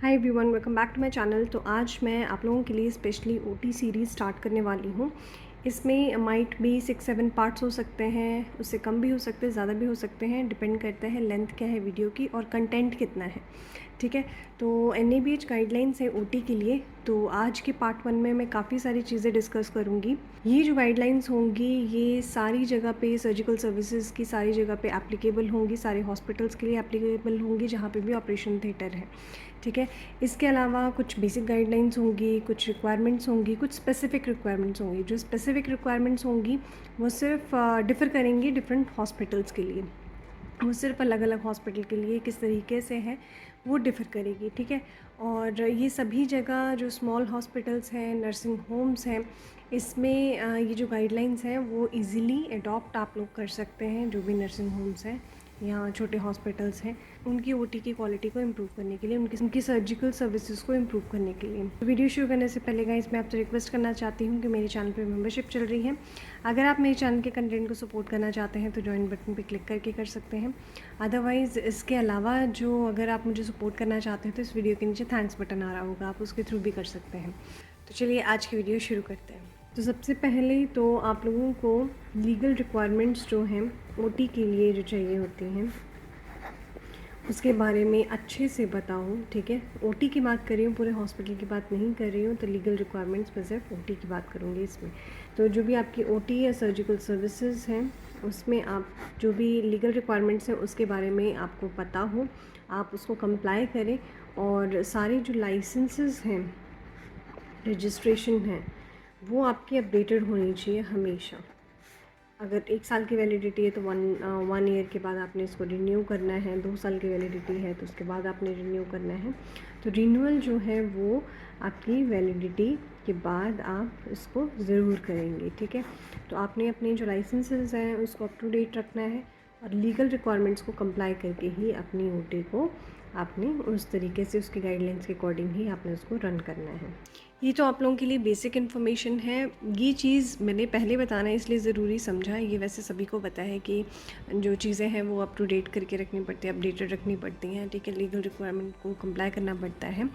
Hi everyone, welcome back to my channel. तो आज मैं आप लोगों के लिए स्पेशली ओटी सीरीज़ स्टार्ट करने वाली हूँ। इसमें माइट भी 6-7 पार्ट्स हो सकते हैं, उससे कम भी हो सकते हैं, ज़्यादा भी हो सकते हैं। डिपेंड करता है लेंथ क्या है वीडियो की और कंटेंट कितना है। ठीक है, तो NABH गाइडलाइंस है ओटी के लिए। तो आज के पार्ट 1 में मैं काफ़ी सारी चीज़ें डिस्कस करूँगी। ये जो गाइडलाइंस होंगी ये सारी जगह पे सर्जिकल सर्विसेज की सारी जगह पे एप्लीकेबल होंगी, सारे हॉस्पिटल्स के लिए एप्लीकेबल होंगी जहाँ पे भी ऑपरेशन थिएटर है। ठीक है, इसके अलावा कुछ बेसिक गाइडलाइंस होंगी, कुछ रिक्वायरमेंट्स होंगी, कुछ स्पेसिफिक रिक्वायरमेंट्स होंगी। जो स्पेसिफिक रिक्वायरमेंट्स होंगी वो सिर्फ डिफ़र करेंगी डिफरेंट हॉस्पिटल्स के लिए। वो सिर्फ अलग अलग हॉस्पिटल के लिए किस तरीके से है वो डिफ़र करेगी। ठीक है, और ये सभी जगह जो स्मॉल हॉस्पिटल्स हैं, नर्सिंग होम्स हैं, इसमें ये जो गाइडलाइंस हैं वो इजीली अडॉप्ट आप लोग कर सकते हैं। जो भी नर्सिंग होम्स हैं या छोटे हॉस्पिटल्स हैं, उनकी ओटी की क्वालिटी को इम्प्रूव करने के लिए, उनकी सर्जिकल सर्विसेज को इम्प्रूव करने के लिए। वीडियो शुरू करने से पहले गाइस मैं आपसे रिक्वेस्ट करना चाहती हूँ कि मेरे चैनल पे मेंबरशिप चल रही है। अगर आप मेरे चैनल के कंटेंट को सपोर्ट करना चाहते हैं तो ज्वाइन बटन पे क्लिक करके कर सकते हैं। अदरवाइज़ इसके अलावा जो अगर आप मुझे सपोर्ट करना चाहते हैं तो इस वीडियो के नीचे थैंक्स बटन आ रहा होगा, आप उसके थ्रू भी कर सकते हैं। तो चलिए आज की वीडियो शुरू करते हैं। तो सबसे पहले तो आप लोगों को लीगल रिक्वायरमेंट्स जो हैं ओटी के लिए जो चाहिए होती हैं उसके बारे में अच्छे से बताऊँ। ठीक है, ओटी की बात कर रही हूँ, पूरे हॉस्पिटल की बात नहीं कर रही हूँ। तो लीगल रिक्वायरमेंट्स में सिर्फ ओटी की बात करूँगी इसमें। तो जो भी आपकी ओटी या सर्जिकल सर्विसेज हैं उसमें आप जो भी लीगल रिक्वायरमेंट्स हैं उसके बारे में आपको पता हो, आप उसको कंप्लाई करें। और सारे जो लाइसेंसेस हैं, रजिस्ट्रेशन है, वो आपकी अपडेटेड होनी चाहिए हमेशा। अगर 1 साल की वैलिडिटी है तो 1 ईयर के बाद आपने इसको रिन्यू करना है। 2 साल की वैलिडिटी है तो उसके बाद आपने रिन्यू करना है। तो रिन्यूअल जो है वो आपकी वैलिडिटी के बाद आप इसको ज़रूर करेंगे। ठीक है, तो आपने अपने जो लाइसेंसेस हैं उसको अप टू डेट रखना है और लीगल रिक्वायरमेंट्स को कंप्लाई करके ही अपनी ओटी को आपने उस तरीके से उसके गाइडलाइंस के अकॉर्डिंग ही आपने उसको रन करना है। ये तो आप लोगों के लिए बेसिक इन्फॉर्मेशन है। ये चीज़ मैंने पहले बताना इसलिए ज़रूरी समझा। ये वैसे सभी को पता है कि जो चीज़ें हैं वो अप टू डेट करके रखनी पड़ती है, अपडेटेड रखनी पड़ती हैं। ठीक है, लीगल रिक्वायरमेंट को कंप्लाई करना पड़ता है।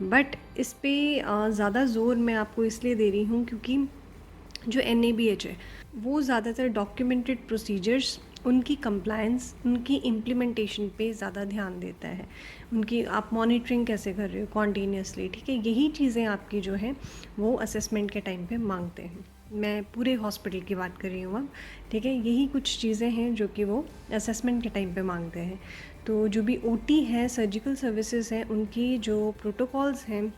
बट इस पर ज़्यादा ज़ोर मैं आपको इसलिए दे रही हूँ क्योंकि जो NABH है वो ज़्यादातर डॉक्यूमेंटेड प्रोसीजर्स, उनकी कंप्लायंस, उनकी इम्प्लीमेंटेशन पे ज़्यादा ध्यान देता है। उनकी आप मॉनिटरिंग कैसे कर रहे हो कॉन्टीन्यूसली। ठीक है, यही चीज़ें आपकी जो है वो असेसमेंट के टाइम पे मांगते हैं। मैं पूरे हॉस्पिटल की बात कर रही हूँ अब। ठीक है, यही कुछ चीज़ें हैं जो कि वो असेसमेंट के टाइम पे मांगते हैं। तो जो भी ओटी है, सर्जिकल सर्विसेज हैं, उनकी जो प्रोटोकॉल्स हैं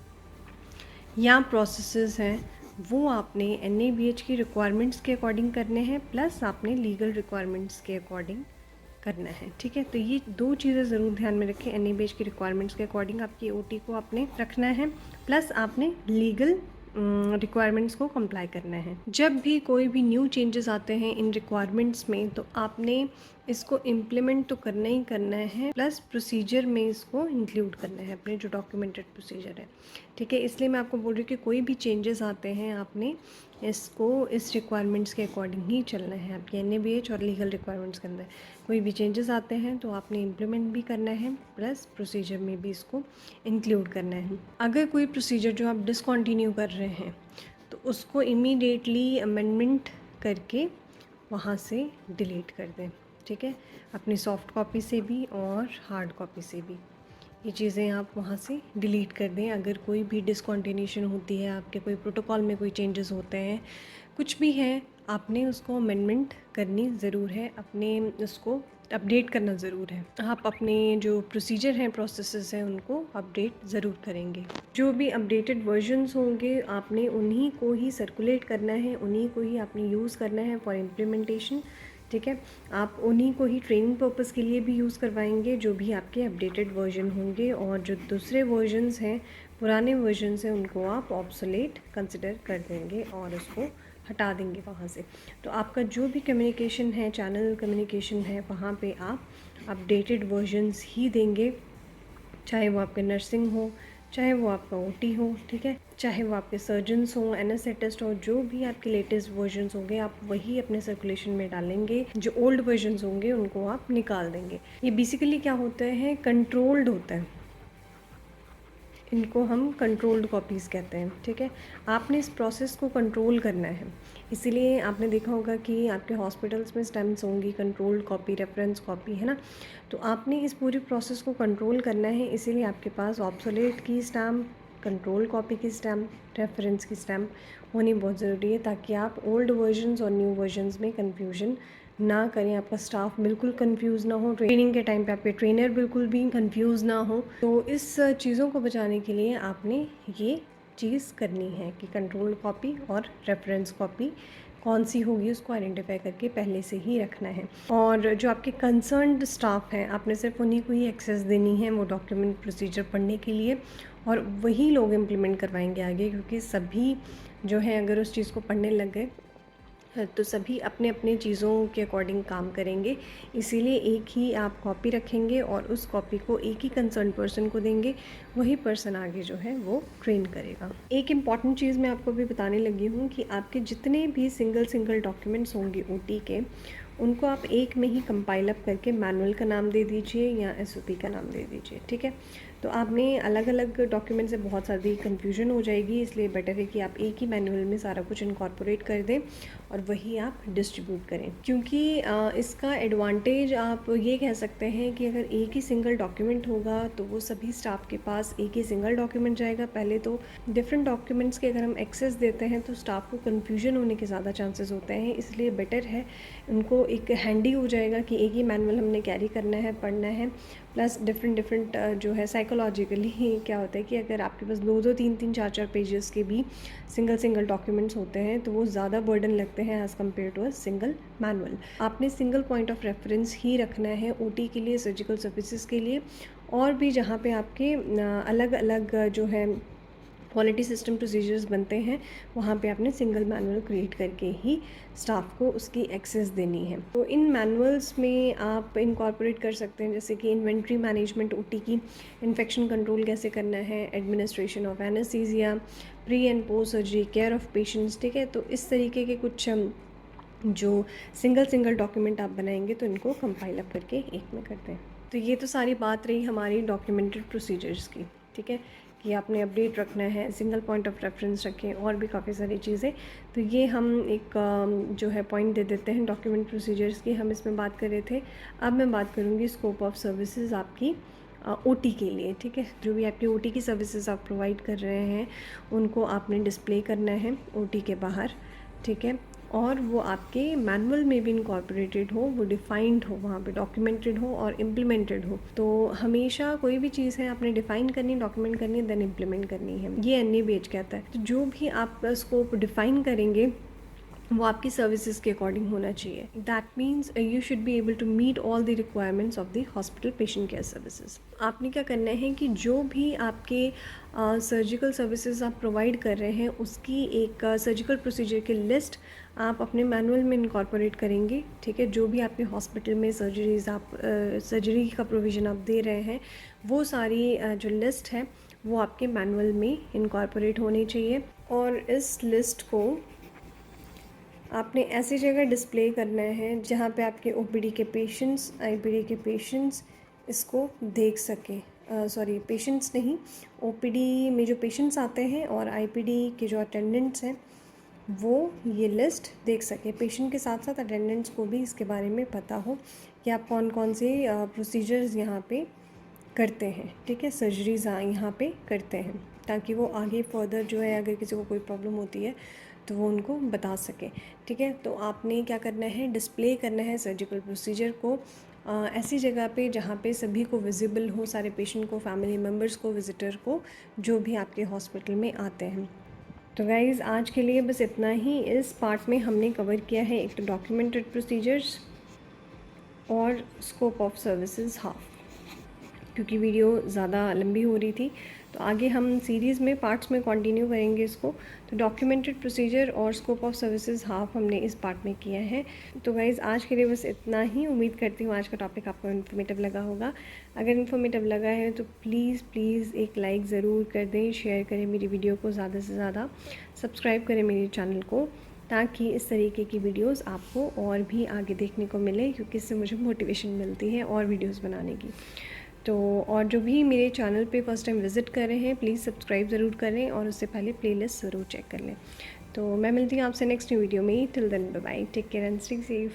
या प्रोसेसेस हैं वो आपने NABH की रिक्वायरमेंट्स के अकॉर्डिंग करने हैं, प्लस आपने लीगल रिक्वायरमेंट्स के अकॉर्डिंग करना है। ठीक है, तो ये 2 चीज़ें ज़रूर ध्यान में रखें। NABH की रिक्वायरमेंट्स के अकॉर्डिंग आपकी ओटी को आपने रखना है, प्लस आपने लीगल रिक्वायरमेंट्स को कंप्लाई करना है। जब भी कोई भी न्यू चेंजेस आते हैं इन रिक्वायरमेंट्स में तो आपने इसको इम्प्लीमेंट तो करना ही करना है, प्लस प्रोसीजर में इसको इंक्लूड करना है, अपने जो डॉक्यूमेंटेड प्रोसीजर है। ठीक है, इसलिए मैं आपको बोल रही हूँ कि कोई भी चेंजेस आते हैं आपने इसको इस रिक्वायरमेंट्स के अकॉर्डिंग ही चलना है। आपके NABH और लीगल रिक्वायरमेंट्स के अंदर कोई भी चेंजेस आते हैं तो आपने इम्प्लीमेंट भी करना है, प्लस प्रोसीजर में भी इसको इंक्लूड करना है। अगर कोई प्रोसीजर जो आप डिसकंटिन्यू कर रहे हैं तो उसको इमीडिएटली अमेंडमेंट करके वहाँ से डिलीट कर दें। ठीक है, अपनी सॉफ्ट कॉपी से भी और हार्ड कॉपी से भी ये चीज़ें आप वहाँ से डिलीट कर दें। अगर कोई भी डिसकंटिन्यूशन होती है, आपके कोई प्रोटोकॉल में कोई चेंजेस होते हैं, कुछ भी है, आपने उसको अमेंडमेंट करनी ज़रूर है, अपने उसको अपडेट करना ज़रूर है। आप अपने जो प्रोसीजर हैं, प्रोसेसेस हैं, उनको अपडेट ज़रूर करेंगे। जो भी अपडेटेड वर्जन्स होंगे आपने उन्हीं को ही सर्कुलेट करना है, उन्हीं को ही आपने यूज़ करना है फॉर इम्प्लीमेंटेशन। ठीक है, आप उन्हीं को ही ट्रेनिंग पर्पस के लिए भी यूज़ करवाएंगे जो भी आपके अपडेटेड वर्जन होंगे। और जो दूसरे वर्जन्स हैं, पुराने वर्जन्स हैं, उनको आप ऑब्सोलेट कंसिडर कर देंगे और उसको हटा देंगे वहाँ से। तो आपका जो भी कम्युनिकेशन है, चैनल कम्युनिकेशन है, वहाँ पे आप अपडेटेड वर्जन्स ही देंगे, चाहे वो आपके नर्सिंग हो, चाहे वो आपका ओटी हो। ठीक है, चाहे वो आपके सर्जन्स हों, एनेस्थेटिस्ट हो, जो भी आपके लेटेस्ट वर्जन्स होंगे आप वही अपने सर्कुलेशन में डालेंगे। जो ओल्ड वर्जन्स होंगे उनको आप निकाल देंगे। ये बेसिकली क्या होता है, कंट्रोल्ड होता है। इनको हम कंट्रोल्ड कॉपीज़ कहते हैं, ठीक है। आपने इस प्रोसेस को कंट्रोल करना है, इसीलिए आपने देखा होगा कि आपके हॉस्पिटल्स में स्टैम्प्स होंगी, कंट्रोल्ड कॉपी, रेफरेंस कॉपी, है ना। तो आपने इस पूरी प्रोसेस को कंट्रोल करना है, इसीलिए आपके पास ऑब्सोलेट की स्टैम्प, कंट्रोल कॉपी की स्टैम्प, रेफरेंस की स्टैम्प होनी बहुत ज़रूरी है, ताकि आप ओल्ड वर्जन्स और न्यू वर्जन्स में कन्फ्यूजन ना करें, आपका स्टाफ बिल्कुल कंफ्यूज ना हो, ट्रेनिंग के टाइम पे आपके ट्रेनर बिल्कुल भी कंफ्यूज ना हो। तो इस चीज़ों को बचाने के लिए आपने ये चीज़ करनी है कि कंट्रोल कॉपी और रेफरेंस कॉपी कौन सी होगी उसको आइडेंटिफाई करके पहले से ही रखना है। और जो आपके कंसर्न्ड स्टाफ हैं, आपने सिर्फ उन्हीं को ही एक्सेस देनी है वो डॉक्यूमेंट प्रोसीजर पढ़ने के लिए, और वही लोग इम्प्लीमेंट करवाएंगे आगे, क्योंकि सभी जो है अगर उस चीज़ को पढ़ने लग गए तो सभी अपने अपने चीज़ों के अकॉर्डिंग काम करेंगे। इसीलिए एक ही आप कॉपी रखेंगे और उस कॉपी को एक ही कंसर्न पर्सन को देंगे, वही पर्सन आगे जो है वो ट्रेन करेगा। एक इम्पॉर्टेंट चीज़ मैं आपको भी बताने लगी हूँ कि आपके जितने भी सिंगल डॉक्यूमेंट्स होंगे ओटी के, उनको आप एक में ही कंपाइल अप करके मैनुअल का नाम दे दीजिए या एसओपी का नाम दे दीजिए, ठीक है। तो आपने अलग अलग डॉक्यूमेंट से बहुत सारी कन्फ्यूजन हो जाएगी, इसलिए बेटर है कि आप एक ही मैनुअल में सारा कुछ इनकॉर्पोरेट कर दें और वही आप डिस्ट्रीब्यूट करें। क्योंकि इसका एडवांटेज आप ये कह सकते हैं कि अगर एक ही सिंगल डॉक्यूमेंट होगा तो वो सभी स्टाफ के पास एक ही सिंगल डॉक्यूमेंट जाएगा। पहले तो डिफरेंट डॉक्यूमेंट्स के अगर हम एक्सेस देते हैं तो स्टाफ को कन्फ्यूजन होने के ज़्यादा चांसेस होते हैं, इसलिए बेटर है उनको एक हैंडी हो जाएगा कि एक ही मैनुअल हमने कैरी करना है, पढ़ना है। प्लस डिफरेंट जो है साइकोलॉजिकली क्या होता है कि अगर आपके पास 2-2, 3-3, 4-4 पेजेस के भी सिंगल डॉक्यूमेंट्स होते हैं तो वो ज़्यादा बर्डन लगते हैं as compare to a single manual. आपने सिंगल पॉइंट ऑफ रेफरेंस ही रखना है ओटी के लिए, सर्जिकल सर्विसेज के लिए, और भी जहाँ पे आपके अलग अलग जो है क्वालिटी सिस्टम प्रोसीजर्स बनते हैं, वहाँ पे आपने सिंगल मैनुअल क्रिएट करके ही स्टाफ को उसकी एक्सेस देनी है। तो इन मैनुअल्स में आप इनकॉर्पोरेट कर सकते हैं जैसे कि इन्वेंट्री मैनेजमेंट ओटी की, इन्फेक्शन कंट्रोल कैसे करना है, administration of anaesthesia, pre and post surgery care of patients, ठीक है। तो इस तरीके के कुछ जो सिंगल डॉक्यूमेंट आप बनाएंगे तो इनको कंपाइल अप करके एक में करते हैं। तो ये तो सारी बात रही हमारी डॉक्यूमेंटेड प्रोसीजर्स की, ठीक है, कि आपने अपडेट रखना है, सिंगल पॉइंट ऑफ रेफरेंस रखें, और भी काफ़ी सारी चीज़ें। तो ये हम एक जो है पॉइंट दे देते हैं डॉक्यूमेंट प्रोसीजर्स की, हम इसमें बात कर रहे थे। अब मैं बात करूँगी स्कोप ऑफ सर्विसेज आपकी ओटी के लिए, ठीक है। जो भी आपकी ओटी की सर्विसेज आप प्रोवाइड कर रहे हैं उनको आपने डिस्प्ले करना है ओटी के बाहर, ठीक है, और वो आपके मैनुअल में भी इनकॉर्पोरेटेड हो, वो डिफाइंड हो, वहाँ पे डॉक्यूमेंटेड हो और इम्प्लीमेंटेड हो। तो हमेशा कोई भी चीज़ है आपने डिफ़ाइन करनी, डॉक्यूमेंट करनी है, देन इम्प्लीमेंट करनी है, ये NABH कहता है। तो जो भी आप स्कोप डिफ़ाइन करेंगे वो आपकी सर्विसेज के अकॉर्डिंग होना चाहिए। That means you should be able to meet all the requirements of the hospital patient care services. आपने क्या करना है कि जो भी आपके सर्जिकल सर्विसेज आप प्रोवाइड कर रहे हैं उसकी एक सर्जिकल प्रोसीजर की लिस्ट आप अपने मैनुअल में इनकॉर्पोरेट करेंगे, ठीक है। जो भी आपके हॉस्पिटल में सर्जरीज आप सर्जरी का प्रोविज़न आप दे रहे हैं, वो सारी जो लिस्ट है वो आपके मैनुअल में इनकॉर्पोरेट होनी चाहिए। और इस लिस्ट को आपने ऐसी जगह डिस्प्ले करना है जहाँ पे आपके OPD के पेशेंट्स, IPD के पेशेंट्स इसको देख सकें। सॉरी, पेशेंट्स नहीं, OPD में जो पेशेंट्स आते हैं और IPD के जो अटेंडेंट्स हैं वो ये लिस्ट देख सकें। पेशेंट के साथ साथ अटेंडेंट्स को भी इसके बारे में पता हो कि आप कौन कौन से प्रोसीजर्स यहाँ पे करते हैं, ठीक है, सर्जरीज़ यहाँ पे करते हैं, ताकि वो आगे फर्दर जो है अगर किसी को कोई प्रॉब्लम होती है तो वो उनको बता सके, ठीक है। तो आपने क्या करना है, डिस्प्ले करना है सर्जिकल प्रोसीजर को ऐसी जगह पे जहाँ पे सभी को विजिबल हो, सारे पेशेंट को, फैमिली मेम्बर्स को, विजिटर को, जो भी आपके हॉस्पिटल में आते हैं। तो गाइज़ आज के लिए बस इतना ही। इस पार्ट में हमने कवर किया है एक तो डॉक्यूमेंटेड प्रोसीजर्स और स्कोप ऑफ सर्विसेज हाफ, क्योंकि वीडियो ज़्यादा लंबी हो रही थी। तो आगे हम सीरीज़ में पार्ट्स में कंटिन्यू करेंगे इसको। तो डॉक्यूमेंटेड प्रोसीजर और स्कोप ऑफ सर्विसेज हाफ हमने इस पार्ट में किया है। तो गाइज़ आज के लिए बस इतना ही। उम्मीद करती हूँ आज का टॉपिक आपको इन्फॉर्मेटिव लगा होगा। अगर इन्फॉर्मेटिव लगा है तो प्लीज़ एक लाइक ज़रूर कर दें, शेयर करें मेरी वीडियो को ज़्यादा से ज़्यादा, सब्सक्राइब करें मेरे चैनल को, ताकि इस तरीके की वीडियोस आपको और भी आगे देखने को मिले, क्योंकि इससे मुझे मोटिवेशन मिलती है और वीडियोस बनाने की। तो और जो भी मेरे चैनल पे फर्स्ट टाइम विज़िट कर रहे हैं प्लीज़ सब्सक्राइब ज़रूर करें और उससे पहले प्लेलिस्ट ज़रूर चेक कर लें। तो मैं मिलती हूँ आपसे नेक्स्ट वीडियो में। Till then bye bye, take care and stay safe.